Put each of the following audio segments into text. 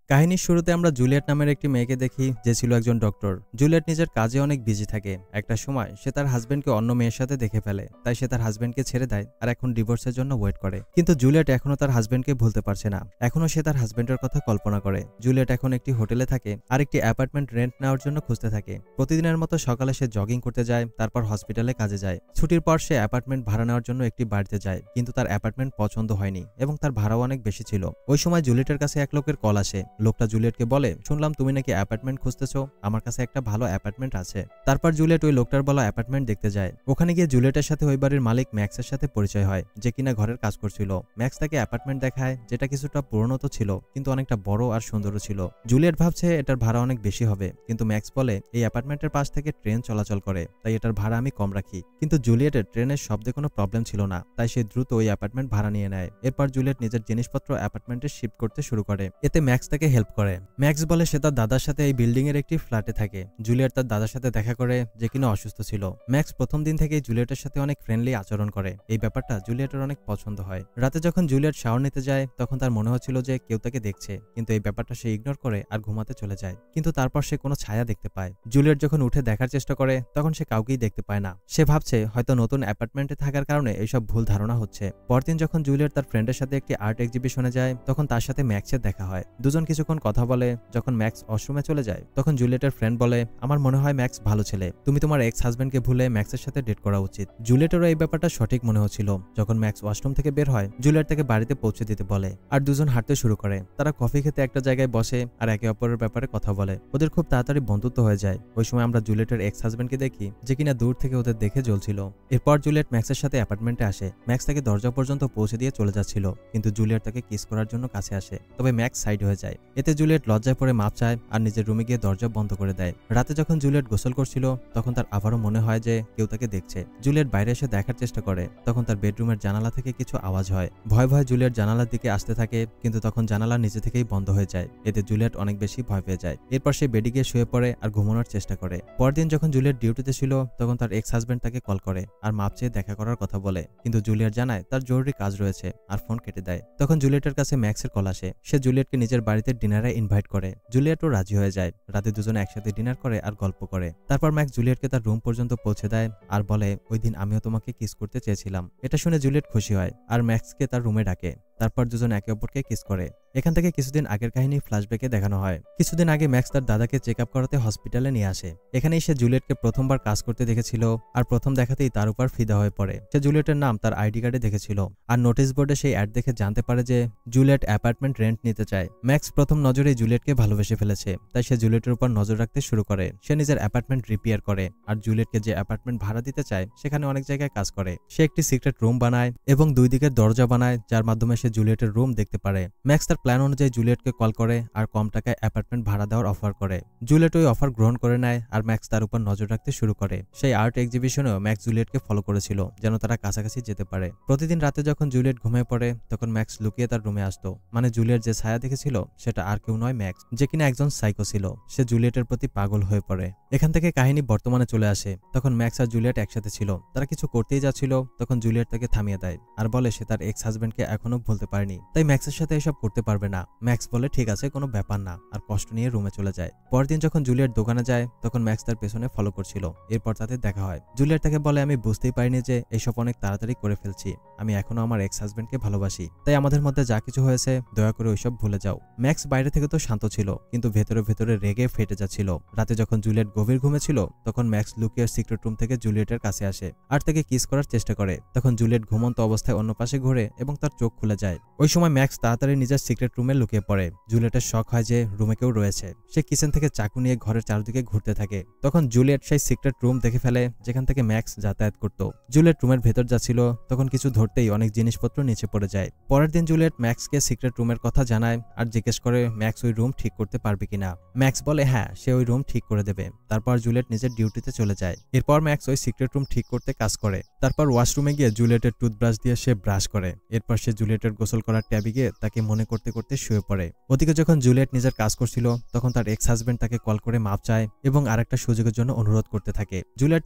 কাহিনীর শুরুতে আমরা জুলিয়েট নামের একটি মেয়েকে দেখি যে ছিল একজন ডক্টর। জুলিয়েট নিজের কাজে অনেক বিজি থাকে। একটা সময় সে তার হাজবেন্ডকে অন্য মেয়ের সাথে দেখে ফেলে, তাই সে তার হাজবেন্ডকে ছেড়ে দেয় আর এখন ডিভোর্সের জন্য ওয়েট করে। কিন্তু জুলিয়েট এখনো তার হাজবেন্ডকে ভুলতে পারছে না। এখনো সে তার হাজবেন্ডের কথা কল্পনা করে। জুলিয়েট এখন একটি হোটেলে থাকে আর একটি অ্যাপার্টমেন্ট রেন্ট নেওয়ার জন্য খুঁজতে থাকে। প্রতিদিনের মতো সকালে সে জগিং করতে যায়, তারপর হসপিটালে কাজে যায়। ছুটির পর সে অ্যাপার্টমেন্ট ভাড়া নেওয়ার জন্য একটি বাড়িতে যায়, কিন্তু তার অ্যাপার্টমেন্ট পছন্দ হয়নি এবং তার ভাড়াও অনেক বেশি ছিল। ওই সময় জুলিয়েটের কাছে এক লোকের কল আসে। লোকটা জুলিয়েটকে বলে, শুনলাম তুমি নাকি অ্যাপার্টমেন্ট খুঁজতেছো, আমার কাছে একটা ভালো অ্যাপার্টমেন্ট আছে। তারপর জুলিয়েট ওই লোকটার বলা অ্যাপার্টমেন্ট দেখতে যায়। ওখানে গিয়ে জুলিয়েটের সাথে ওই বাড়ির মালিক ম্যাক্সের সাথে পরিচয় হয়, যে কিনা ঘরের কাজ করছিল। ম্যাক্স তাকে অ্যাপার্টমেন্ট দেখায়, যেটা কিছুটা পুরনো তো ছিল কিন্তু অনেকটা বড় আর সুন্দরও ছিল। জুলিয়েট ভাবছে এটার ভাড়া অনেক বেশি হবে, কিন্তু ম্যাক্স বলে এই অ্যাপার্টমেন্টের পাশ থেকে ট্রেন চলাচল করে, তাই এটার ভাড়া আমি কম রাখি। কিন্তু জুলিয়েটের ট্রেনের শব্দে কোনো প্রবলেম ছিল না, তাই সে দ্রুত ওই অ্যাপার্টমেন্ট ভাড়া নিয়ে নেয়। এরপর জুলিয়েট নিজের জিনিসপত্র অ্যাপার্টমেন্টে শিফট করতে শুরু করে। এতে ম্যাক্স তাকে হেল্প করে। ম্যাক্স বলে সে তার দাদার সাথে এই বিল্ডিং এর একটি ফ্ল্যাটে থাকে। জুলিয়েট তার দাদার সাথে দেখা করে, যে কিনা অসুস্থ ছিল। ম্যাক্স প্রথম দিন থেকেই জুলিয়েটের সাথে অনেক ফ্রেন্ডলি আচরণ করে। এই ব্যাপারটা জুলিয়েটের অনেক পছন্দ হয়। রাতে যখন জুলিয়েট শাওয়ার নিতে যায় তখন তার মনে হচ্ছিল যে কেউ তাকে দেখছে, কিন্তু এই ব্যাপারটা সে ইগনোর করে আর ঘুমাতে চলে যায়। কিন্তু তারপর সে কোনো ছায়া দেখতে পায়। জুলিয়েট যখন উঠে দেখার চেষ্টা করে তখন সে কাউকেই দেখতে পায় না। সে ভাবছে হয়তো নতুন অ্যাপার্টমেন্টে থাকার কারণে এইসব ভুল ধারণা হচ্ছে। পরদিন যখন জুলিয়েট তার ফ্রেন্ডের সাথে একটি আর্ট এক্সিবিশনে যায় তখন তার সাথে ম্যাক্সের দেখা হয়। দুজন কিছুক্ষণ কথা বলে। যখন ম্যাক্স ওয়াশরুমে চলে যায় তখন জুলিয়েটের ফ্রেন্ড বলে, আমার মনে হয় ম্যাক্স ভালো ছেলে, তুমি তোমার এক্স হাজবেন্ডকে ভুলে ম্যাক্সের সাথে ডেট করা উচিত। জুলিয়েটেরও এই ব্যাপারটা সঠিক মনে হচ্ছিল। যখন ম্যাক্স ওয়াশরুম থেকে বের হয় জুলিয়েট তাকে বাড়িতে পৌঁছে দিতে বলে আর দুজন হাঁটতে শুরু করে। তারা কফি খেতে একটা জায়গায় বসে আর একে অপরের ব্যাপারে কথা বলে। ওদের খুব তাড়াতাড়ি বন্ধুত্ব হয়ে যায়। ওই সময় আমরা জুলিয়েটের এক্স হাজবেন্ডকে দেখি, যে কিনা দূর থেকে ওদের দেখে জ্বলছিল। এরপর জুলিয়েট ম্যাক্সের সাথে অ্যাপার্টমেন্টে আসে। ম্যাক্স তাকে দরজা পর্যন্ত পৌঁছে দিয়ে চলে যাচ্ছিল, কিন্তু জুলিয়েট তাকে কিস করার জন্য কাছে আসে, তবে ম্যাক্স সাইড হয়ে যায়। এতে জুলিয়েট লজ্জায় পড়ে মাপ চায় আর নিজের রুমে গিয়ে দরজা বন্ধ করে দেয়। রাতে যখন জুলিয়েট গোসল করছিল তখন তার আবারও মনে হয় যে কেউ তাকে দেখছে। জুলিয়েট বাইরে এসে দেখার চেষ্টা করে, তখন তার বেডরুমের জানালা থেকে কিছু আওয়াজ হয়। ভয় ভয় জুলিয়েট জানালার দিকে আসতে থাকে, কিন্তু তখন জানালা নিজে থেকেই বন্ধ হয়ে যায়। এতে জুলিয়েট অনেক বেশি ভয় পেয়ে যায়। এরপর সে বেডে গিয়ে শুয়ে পড়ে আর ঘুমানোর চেষ্টা করে। পরদিন যখন জুলিয়েট ডিউটিতে ছিল তখন তার এক্স হাজবেন্ড তাকে কল করে আর মাপ চেয়ে দেখা করার কথা বলে, কিন্তু জুলিয়েট জানায় তার জরুরি কাজ রয়েছে আর ফোন কেটে দেয়। তখন জুলিয়েটের কাছে ম্যাক্সের কল আসে। সে জুলিয়েটকে নিজের বাড়িতে ডিনারে ইনভাইট করে। জুলিয়েটও রাজি হয়ে যায়। রাতে দুজনে একসাথে ডিনার করে আর গল্প করে। তারপর ম্যাক্স জুলিয়েটকে তার রুম পর্যন্ত পৌঁছে দেয় আর বলে, ওই দিন আমিও তোমাকে কিস করতে চেয়েছিলাম। এটা শুনে জুলিয়েট খুশি হয় আর ম্যাক্সকে তার রুমে ডাকে। তারপর দুজন একে অপরকে কিস করে। এখান থেকে কিছুদিন আগের কাহিনী ফ্ল্যাশব্যাকে দেখানো হয়। কিছুদিন আগে ম্যাক্স তার দাদাকে চেক আপ করাতে হসপিটালে নিয়ে আসে। এখানেই সে জুলিয়েটকে প্রথমবার কাজ করতে দেখেছিল আর প্রথম দেখাতেই তার উপর ফিদা হয়ে পড়ে। সে জুলিয়েটের নাম তার আইডি কার্ডে দেখেছিল আর নোটিশ বোর্ডে সেই অ্যাড দেখে জানতে পারে যে জুলিয়েট অ্যাপার্টমেন্ট রেন্ট নিতে চায়। ম্যাক্স প্রথম নজরেই জুলিয়েটকে ভালোবেসে ফেলেছে, তাই সে জুলিয়েটের উপর নজর রাখতে শুরু করে। সে নিজের অ্যাপার্টমেন্ট রিপেয়ার করে আর জুলিয়েটকে যে অ্যাপার্টমেন্ট ভাড়া দিতে চায় সেখানে অনেক জায়গায় কাজ করে। সে একটি সিক্রেট রুম বানায় এবং দুই দিকের দরজা বানায়, যার মাধ্যমে সে জুলিয়েটের রুম দেখতে পারে। ম্যাক্স তার প্ল্যান অনুযায়ী জুলিয়েটকে কল করে আর কম টাকায় অ্যাপার্টমেন্ট ভাড়া দেওয়ার অফার করে। জুলিয়েট ওই অফার গ্রহণ করে নেয় আর ম্যাক্স তার উপর নজর রাখতে শুরু করে। সেই আর্ট এক্সিবিশনেও ম্যাক্স জুলিয়েটকে ফলো করেছিল যেন তারা কাছাকাছি যেতে পারে। প্রতিদিন রাতে যখন জুলিয়েট ঘুমিয়ে পড়ে তখন ম্যাক্স লুকিয়ে তার রুমে আসতো। মানে জুলিয়েট যে ছায়া দেখেছিল সেটা আর কেউ নয়, ম্যাক্স, যে কিনা একজন সাইকো ছিল। সে জুলিয়েটের প্রতি পাগল হয়ে পড়ে। এখান থেকে কাহিনী বর্তমানে চলে আসে। তখন ম্যাক্স আর জুলিয়েট একসাথে ছিল। তারা কিছু করতেই যাচ্ছিল, তখন জুলিয়েট তাকে থামিয়ে দেয় আর বলে সে তার এক্স হাজবেন্ডকে এখনো ভুলতে পারেনি, তাই ম্যাক্সের সাথে এসব করতে পারবে না। ম্যাক্স বলে ঠিক আছে, কোনো ব্যাপার না, আর কষ্ট নিয়ে রুমে চলে যায়। পরদিন যখন জুলিয়েট দোকানে যায় তখন ম্যাক্স তার পেছনে ফলো করছিল। এরপর তাদের দেখা হয়। জুলিয়েট তাকে বলে, আমি বুঝতেই পারিনি যে এইসব অনেক তাড়াতাড়ি করে ফেলছি। আমি এখনো আমার এক্স হাজবেন্ডকে ভালোবাসি, তাই আমাদের মধ্যে যা কিছু হয়েছে দয়া করে ওইসব ভুলে যাও। ম্যাক্স বাইরে থেকে তো শান্ত ছিল, কিন্তু ভেতরে ভেতরে রেগে ফেটে যাচ্ছিল। রাতে যখন জুলিয়েট গভীর ঘুমে ছিল তখন ম্যাক্স লুকিয়ে সিক্রেট রুম থেকে জুলিয়েটের কাছে আসে আর তাকে কিস করার চেষ্টা করে। তখন জুলিয়েট ঘুমন্ত অবস্থায় অন্য পাশে ঘুরে এবং তার চোখ খুলে যায়। ওই সময় ম্যাক্স তাড়াতাড়ি নিজের সিক্রেট রুমে লুকিয়ে পড়ে। জুলিয়েটের শখ হয় যে রুমে কেউ রয়েছে। সে কিচেন থেকে চাকু নিয়ে ঘরের চারদিকে ঘুরতে থাকে। তখন জুলিয়েট সেই সিক্রেট রুম দেখে ফেলে যেখান থেকে ম্যাক্স যাতায়াত করত। জুলিয়েট রুমের ভেতর যাচ্ছিল, তখন কিছু ধরতেই অনেক জিনিসপত্র নিচে পড়ে যায়। পরের দিন জুলিয়েট ম্যাক্সকে সিক্রেট রুমের কথা জানায় আর জিজ্ঞেস করে ম্যাক্স ওই রুম ঠিক করতে পারবে কিনা। ম্যাক্স বলে হ্যাঁ, সে ওই রুম ঠিক করে দেবে। তারপর জুলিয়েট নিজের ডিউটিতে চলে যায়। এরপর ম্যাক্স ওই সিক্রেট রুম ঠিক করতে কাজ করে। তারপর ওয়াশরুমে গিয়ে জুলিয়েটের টুথব্রাশ দিয়ে সে ব্রাশ করে। এরপর সে জুলিয়েটের জুলিয়েটের গোসল করার ট্যাবে গিয়ে তাকে মনে করতে করতে শুয়ে পড়ে। ওদিকে যখন জুলিয়েট নিজের কাজ করছিল তখন তার এক্স হাজবেন্ড তাকে কল করে মাপ চায় এবং আরেকটা সুযোগের জন্য অনুরোধ করতে থাকে। জুলিয়েট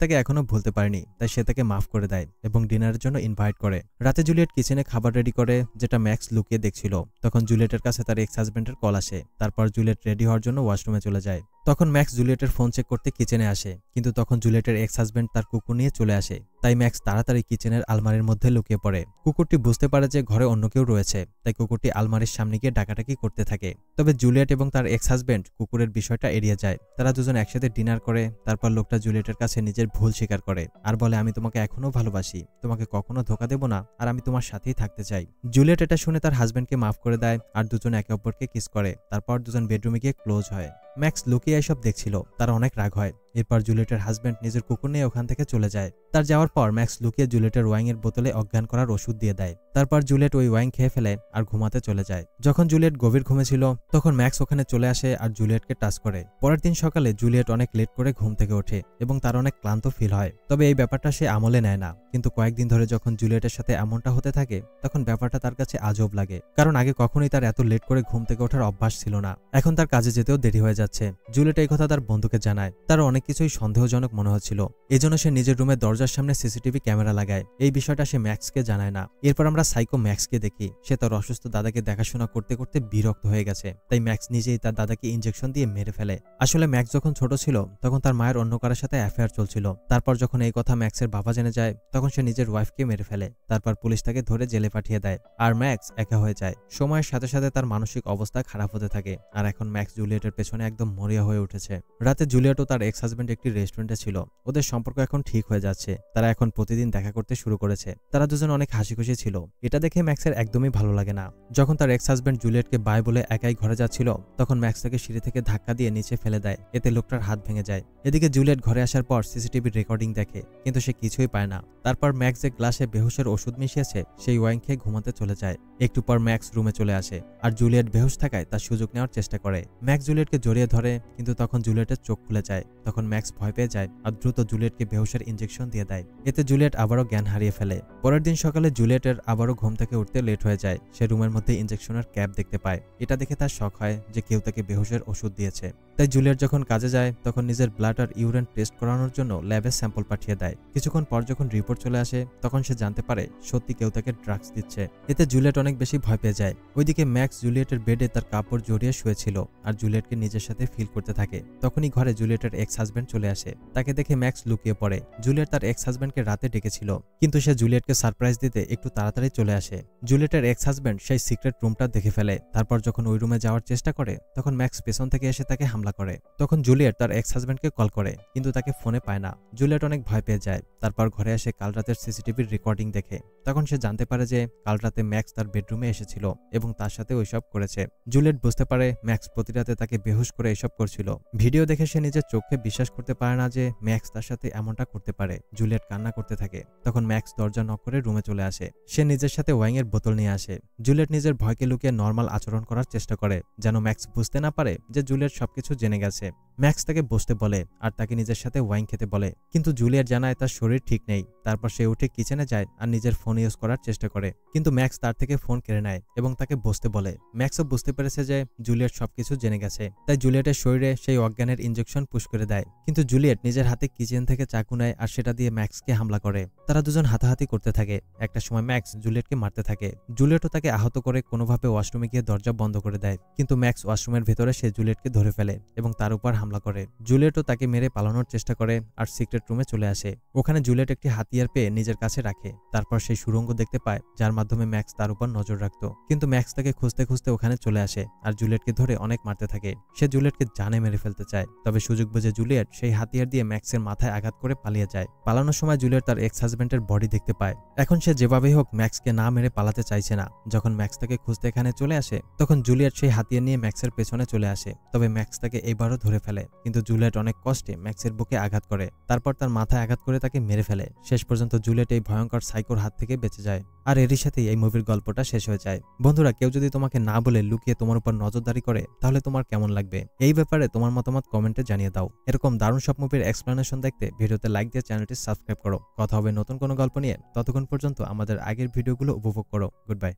তাকে এখনো ভুলতে পারেনি, তাই সে তাকে মাফ করে দেয় এবং ডিনারের জন্য ইনভাইট করে। রাতে জুলিয়েট কিচেনে খাবার রেডি করে, যেটা ম্যাক্স লুকিয়ে দেখছিল। তখন জুলিয়েটের কাছে তার এক্স হাজবেন্ডের কল আসে। তারপর জুলিয়েট রেডি হওয়ার জন্য ওয়াশরুমে চলে যায়। তখন ম্যাক্স জুলিয়েটের ফোন চেক করতে কিচেনে আসে, কিন্তু তখন জুলিয়েটের এক্স হাজবেন্ড তার কুকুর নিয়ে চলে আসে। তাই ম্যাক্স তাড়াতাড়ি কিচেনের আলমারির মধ্যে লুকিয়ে পড়ে। কুকুরটি বুঝতে পারে যে ঘরে অন্য কেউ রয়েছে, তাই কুকুরটি আলমারির সামনে গিয়ে ডাকাডাকি করতে থাকে। তবে জুলিয়েট এবং তার এক্স হাজবেন্ড কুকুরের বিষয়টা এড়িয়ে যায়। তারা দুজন একসাথে ডিনার করে। তারপর লোকটা জুলিয়েটের কাছে নিজের ভুল স্বীকার করে আর বলে, আমি তোমাকে এখনো ভালোবাসি, তোমাকে কখনো ধোকা দেব না, আর আমি তোমার সাথেই থাকতে চাই। জুলিয়েট এটা শুনে তার হাজবেন্ডকে মাফ করে দেয় আর দুজন একে অপরকে কিস করে। তারপর দুজন বেডরুমে গিয়ে ক্লোজ হয়। ম্যাক্স লুকিয়ে এসব দেখছিল, তার অনেক রাগ হয়। এরপর জুলিয়েটের হাজবেন্ড নিজের কুকুর নিয়ে ওখান থেকে চলে যায়। তার যাওয়ার পর ম্যাক্স লুকিয়ে জুলিয়েটের ওয়াইন এর বোতলে অজ্ঞান করার ওষুধ দিয়ে দেয়। তারপর জুলিয়েট ওই ওয়াইন খেয়ে ফেলে আর ঘুমাতে চলে যায়। যখন জুলিয়েট গভীর ঘুমে ছিল তখন ম্যাক্স ওখানে চলে আসে আর জুলিয়েটকে টাচ করে। পরের দিন সকালে জুলিয়েট অনেক লেট করে ঘুম থেকে ওঠে এবং তার অনেক ক্লান্ত ফিল হয়। তবে এই ব্যাপারটা সে আমলে নেয় না। কিন্তু কয়েকদিন ধরে যখন জুলিয়েটের সাথে এমনটা হতে থাকে তখন ব্যাপারটা তার কাছে আজব লাগে, কারণ আগে কখনোই তার এত লেট করে ঘুম থেকে ওঠার অভ্যাস ছিল না। এখন তার কাজে যেতেও দেরি হয়ে যাচ্ছে। জুলিয়েট এই কথা তার বন্ধুকে জানায়। তার অনেক কিছুই সন্দেহজনক মনে হচ্ছিল। এজন্য সে নিজের রুমের দরজার সামনে সিসিটিভি ক্যামেরা লাগায়। এই বিষয়টা সে ম্যাক্সকে জানায় না। এরপর আমরা সাইকো ম্যাক্সকে দেখি। সে তার অসুস্থ দাদাকে দেখাশোনা করতে করতে বিরক্ত হয়ে গেছে, তাই ম্যাক্স নিজেই তার দাদাকে ইনজেকশন দিয়ে মেরে ফেলে। আসলে ম্যাক্স যখন ছোট ছিল তখন তার মায়ের অন্য কারোর সাথে অ্যাফেয়ার চলছিল। তারপর যখন এই কথা ম্যাক্সের বাবা জেনে যায় তখন সে নিজের ওয়াইফকে মেরে ফেলে। তারপর পুলিশ তাকে ধরে জেলে পাঠিয়ে দেয় আর ম্যাক্স একা হয়ে যায়। সময়ের সাথে সাথে তার মানসিক অবস্থা খারাপ হতে থাকে আর এখন ম্যাক্স জুলিয়েটের পেছনে একদম মরিয়া হয়ে উঠেছে। রাতে জুলিয়েট ও তার এক্স হাজবেন্ড একটি রেস্টুরেন্টে ছিল। ওদের সম্পর্ক এখন ঠিক হয়ে যাচ্ছে। তারা এখন প্রতিদিন দেখা করতে শুরু করেছে। তারা দুজন অনেক হাসি খুশি ছিল। এটা দেখে ম্যাক্সের একদমই ভালো লাগে না। যখন তার এক্স হাজবেন্ড জুলিয়েটকে বাই বলে একাই ঘরে যাচ্ছিল তখন ম্যাক্স তাকে সিঁড়ি থেকে ধাক্কা দিয়ে নিচে ফেলে দেয়। এতে লোকটার হাত ভেঙে যায়। এদিকে জুলিয়েট ঘরে আসার পর সিসিটিভির রেকর্ডিং দেখে, কিন্তু সে কিছুই পায় না। তারপর ম্যাক্স যে গ্লাসে বেহুশের ওষুধ মিশিয়েছে সেই ওয়াইন খেয়ে ঘুমাতে চলে যায়। একটু পর ম্যাক্স রুমে চলে আসে আর জুলিয়েট বেহুশ থাকায় তার সুযোগ নেওয়ার চেষ্টা করে। ম্যাক্স জুলিয়েটকে জড়িয়ে ধরে, কিন্তু তখন জুলিয়েটের চোখ খুলে যায়। তখন ম্যাক্স ভয় পেয়ে যায় আর দ্রুত জুলিয়েটকে বেহুশের ইনজেকশন দিয়ে দেয়। এতে জুলিয়েট আবারও জ্ঞান হারিয়ে ফেলে। পরের দিন সকালে জুলিয়েটের আবারও ঘুম থেকে উঠতে লেট হয়ে যায়। সে রুমের মধ্যে ইনজেকশনের ক্যাপ দেখতে পায়। এটা দেখে তার শক হয় যে কেউ তাকে বেহুশের ওষুধ দিয়েছে। তাই জুলিয়েট যখন কাজে যায় তখন নিজের ব্লাড আর ইউরিন টেস্ট করানোর জন্য ল্যাবে স্যাম্পল পাঠিয়ে দেয়। কিছুক্ষণ পর যখন রিপোর্ট চলে আসে তখন সে জানতে পারে সত্যি কেউ তাকে ড্রাগস দিচ্ছে। এতে জুলিয়েট অনেক বেশি ভয় পেয়ে যায়। ওইদিকে ম্যাক্স জুলিয়েটের বেডে তার কাপড় জড়িয়ে শুয়েছিল আর জুলিয়েটকে নিজের সাথে ফিল করতে থাকে। তখনই ঘরে জুলিয়েটের এক্স হাজবেন্ড চলে আসে। তাকে দেখে ম্যাক্স লুকিয়ে পড়ে। জুলিয়েট তার এক্স হাজবেন্ডকে রাতে ডেকেছিল, কিন্তু সে জুলিয়েটকে সারপ্রাইজ দিতে একটু তাড়াতাড়ি চলে আসে। জুলিয়েটের এক্স হাজবেন্ড সেই সিক্রেট রুমটা দেখে ফেলে। তারপর যখন ওই রুমে যাওয়ার চেষ্টা করে তখন ম্যাক্স পেছন থেকে এসে তাকে হামলা করে। তখন জুলিয়েট তার এক্স হাজবেন্ডকে কল করে, কিন্তু তাকে ফোনে পায় না। জুলিয়েট অনেক ভয় পেয়ে যায়। তারপর ঘরে এসে কাল রাতের সিসিটিভির রেকর্ডিং দেখে। তখন সে জানতে পারে যে কাল রাতে ম্যাক্স তার বেডরুমে এসেছিল এবং তার সাথে ওইসব করেছে। জুলিয়েট বুঝতে পারে ম্যাক্স প্রতি রাতে তাকে বেহুশ করে এসব করছিল। ভিডিও দেখে সে নিজের চোখে বিশ্বাস করতে পারে না যে ম্যাক্স তার সাথে এমনটা করতে পারে। জুলিয়েট কান্না করতে থাকে। তখন ম্যাক্স দরজা নক করে রুমে চলে আসে। সে নিজের সাথে ওয়াইন এর বোতল নিয়ে আসে। জুলিয়েট নিজের ভয়কে লুকিয়ে নর্মাল আচরণ করার চেষ্টা করে, যেন ম্যাক্স বুঝতে না পারে যে জুলিয়েট সবকিছু জেনে গেছে। ম্যাক্স তাকে বসতে বলে আর তাকে নিজের সাথে ওয়াইন খেতে বলে, কিন্তু জুলিয়েট জানায় তার শরীর ঠিক নেই। তারপর সে উঠে কিচেনে যায় আর নিজের ফোন ইউজ করার চেষ্টা করে, কিন্তু ম্যাক্স তার থেকে ফোন কেড়ে নেয় এবং তাকে বসতে বলে। ম্যাক্সও বুঝতে পেরেছে যে জুলিয়েট সবকিছু জেনে গেছে, তাই জুলিয়েটের শরীরে সেই অজ্ঞানের ইনজেকশন পুশ করে দেয়। কিন্তু জুলিয়েট নিজের হাতে কিচেন থেকে চাকু নেয় আর সেটা দিয়ে ম্যাক্সকে হামলা করে। তারা দুজন হাতাহাতি করতে থাকে। একটা সময় ম্যাক্স জুলিয়েটকে মারতে থাকে। জুলিয়েটও তাকে আহত করে কোনোভাবে ওয়াশরুমে গিয়ে দরজা বন্ধ করে দেয়, কিন্তু ম্যাক্স ওয়াশরুমের ভেতরে সে জুলিয়েটকে ধরে ফেলে এবং তার উপর হামলা করে। জুলিয়েটও তাকে মেরে পালানোর চেষ্টা করে আর সিক্রেট রুমে চলে আসে। ওখানে জুলিয়েট একটি হাতিয়ার পেয়ে নিজের কাছে রাখে। তারপর সেই সুড়ঙ্গ দেখতে পায় যার মাধ্যমে ম্যাক্স তার উপর নজর রাখত। কিন্তু ম্যাক্স তাকে খুঁজতে খুঁজতে ওখানে চলে আসে আর জুলিয়েটকে ধরে অনেক মারতে থাকে। সে জুলিয়েটকে জানে মেরে ফেলতে চায়, তবে সুযোগ বুঝে জুলিয়েট সেই হাতিয়ার দিয়ে ম্যাক্সের মাথায় আঘাত করে পালিয়ে যায়। পালানোর সময় জুলিয়েট তার এক্স হাজবেন্ডের বডি দেখতে পায়। এখন সে যেভাবেই হোক ম্যাক্সকে না মেরে পালাতে চাইছে না। যখন ম্যাক্স তাকে খুঁজতে এখানে চলে আসে তখন জুলিয়েট সেই হাতিয়ার নিয়ে ম্যাক্সের পেছনে চলে আসে। তবে ম্যাক্স তাকে এইবারও ধরে ফেলে, কিন্তু জুলিয়েট অনেক কষ্টে ম্যাক্সের বুকে আঘাত করে। তারপর তার মাথায় আঘাত করে তাকে মেরে ফেলে। শেষ পর্যন্ত জুলিয়েট এই ভয়ঙ্কর সাইকোর হাত থেকে বেঁচে যায়। আর এরই সাথেই এই মুভির গল্পটা শেষ হয়ে যায়। বন্ধুরা, কেউ যদি তোমাকে না বলে লুকিয়ে তোমার উপর নজরদারি করে তাহলে তোমার কেমন লাগবে? এই ব্যাপারে তোমার মতামত কমেন্টে জানিয়ে দাও। এরকম দারুণ সব মুভির এক্সপ্লেনেশন দেখতে ভিডিওতে লাইক দিয়ে চ্যানেলটি সাবস্ক্রাইব করো। কথা হবে নতুন কোনো গল্প নিয়ে। ততক্ষণ পর্যন্ত আমাদের আগের ভিডিওগুলো উপভোগ করো। Good bye.